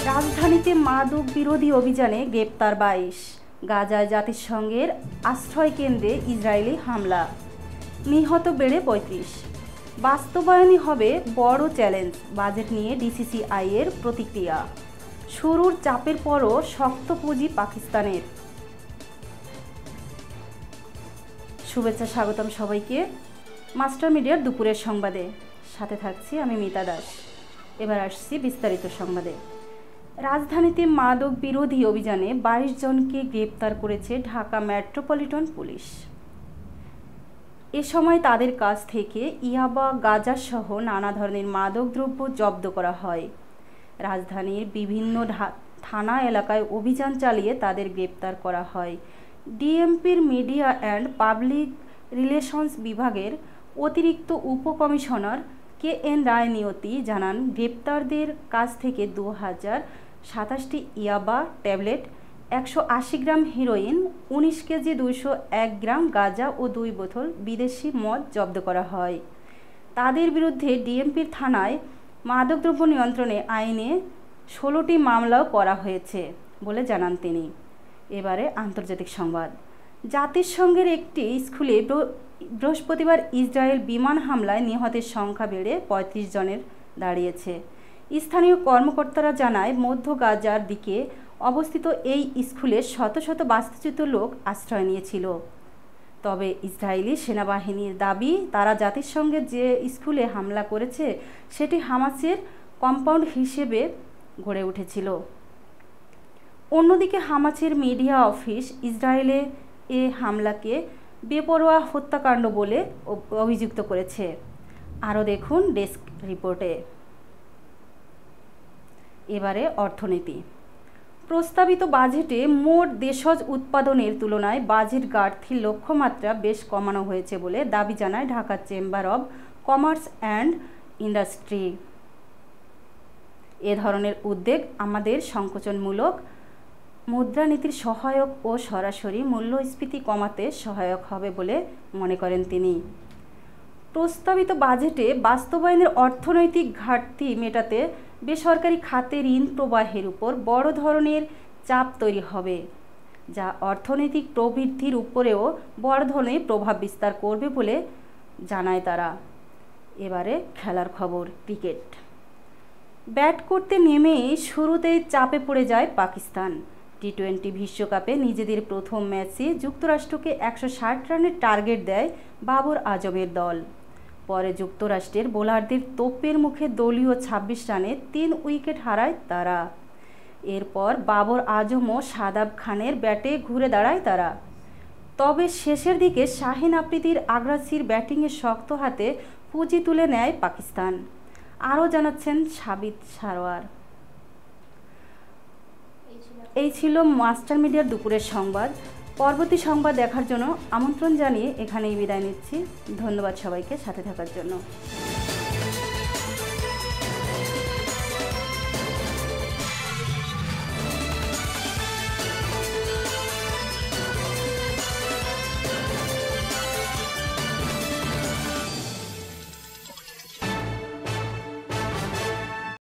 রাজধানীতে মাদক বিরোধী অভিযানে গ্রেপ্তার 22। গাজায় জাতিসংঘের আশ্রয় কেন্দ্রে ইসরায়েলি হামলা, নিহত বেড়ে 35। বাস্তবায়নই হবে বড় চ্যালেঞ্জ, বাজেট নিয়ে ডিসিসিআই এর প্রতিক্রিয়া। শুরুর চাপের পরও শক্ত পুঁজি পাকিস্তানের। শুভেচ্ছা, স্বাগতম সবাইকে মাস্টার মিডিয়ার দুপুরের সংবাদে। সাথে থাকছি আমি মিতা দাস। এবার আসছি বিস্তারিত সংবাদে। রাজধানীতে মাদক বিরোধী অভিযানে 22 জনকে গ্রেপ্তার করেছে ঢাকা মেট্রোপলিটন পুলিশ। এ সময় তাদের কাছ থেকে ইয়াবা, গাঁজা সহ নানা ধরনের মাদকদ্রব্য জব্দ করা হয়। রাজধানীর বিভিন্ন থানা এলাকায় অভিযান চালিয়ে তাদের গ্রেপ্তার করা হয়। ডিএমপির মিডিয়া অ্যান্ড পাবলিক রিলেশনস বিভাগের অতিরিক্ত উপকমিশনার KN রায় নিয়তি জানান, গ্রেপ্তারদের কাছ থেকে 2027টি ইয়াবা ট্যাবলেট, 180 গ্রাম হিরোইন, 19 কেজি 201 গ্রাম গাঁজা ও 2 বোতল বিদেশি মদ জব্দ করা হয়। তাদের বিরুদ্ধে ডিএমপির থানায় মাদকদ্রব্য নিয়ন্ত্রণে আইনে 16টি মামলাও করা হয়েছে বলে জানান তিনি। এবারে আন্তর্জাতিক সংবাদ। জাতিসংঘের একটি স্কুলে বৃহস্পতিবার ইসরায়েল বিমান হামলায় নিহতের সংখ্যা বেড়ে 35 জনের দাঁড়িয়েছে। স্থানীয় কর্মকর্তারা জানায়, মধ্য গাজার দিকে অবস্থিত এই স্কুলে শত শত বাস্তুচ্যুত লোক আশ্রয় নিয়েছিল। তবে ইসরায়েলি সেনাবাহিনীর দাবি, তারা জাতিসংঘের যে স্কুলে হামলা করেছে সেটি হামাসের কম্পাউন্ড হিসেবে গড়ে উঠেছিল। অন্যদিকে হামাসের মিডিয়া অফিস ইসরায়েলে এ হামলাকে বেপরোয়া হত্যাকাণ্ড বলে অভিযুক্ত করেছে। আরও দেখুন ডেস্ক রিপোর্টে। এবারে অর্থনীতি। প্রস্তাবিত বাজেটে মোট দেশজ উৎপাদনের তুলনায় বাজেট ঘাটতির লক্ষ্যমাত্রা বেশ কমানো হয়েছে বলে দাবি জানায় Dhaka chamber of commerce and industry. এ ধরনের উদ্যোগ আমাদের সংকোচনমূলক মুদ্রানীতির সহায়ক ও সরাসরি মূল্যস্ফীতি কমাতে সহায়ক হবে বলে মনে করেন তিনি। প্রস্তাবিত বাজেটে বাস্তবায়নের অর্থনৈতিক ঘাটতি মেটাতে বেসরকারি খাতে ঋণ প্রবাহের উপর বড় ধরনের চাপ তৈরি হবে, যা অর্থনৈতিক প্রবৃদ্ধির উপরেও বড় ধরনের প্রভাব বিস্তার করবে বলে জানায় তারা। এবারে খেলার খবর। ক্রিকেট। ব্যাট করতে নেমেই শুরুতেই চাপে পড়ে যায় পাকিস্তান। টি-20 বিশ্বকাপে নিজেদের প্রথম ম্যাচে যুক্তরাষ্ট্রকে 160 রানের টার্গেট দেয় বাবর আজমের দল। পরে যুক্তরাষ্ট্রের বোলারদের তোপের মুখে দলীয় 26 রানে 3 উইকেট হারায় তারা। এরপর বাবর আজম ও শাদাব খানের ব্যাটে ঘুরে দাঁড়ায় তারা। তবে শেষের দিকে শাহিন আফ্রিদির আগ্রাসীর ব্যাটিংয়ে শক্ত হাতে পুঁজি তুলে নেয় পাকিস্তান। আরও জানাচ্ছেন সাবিত সারোয়ার। এই ছিল মাস্টার মিডিয়ার দুপুরের সংবাদ। পরবর্তী সংবাদ দেখার জন্য আমন্ত্রণ জানিয়ে এখানেই বিদায় নিচ্ছি। ধন্যবাদ সবাইকে সাথে থাকার জন্য।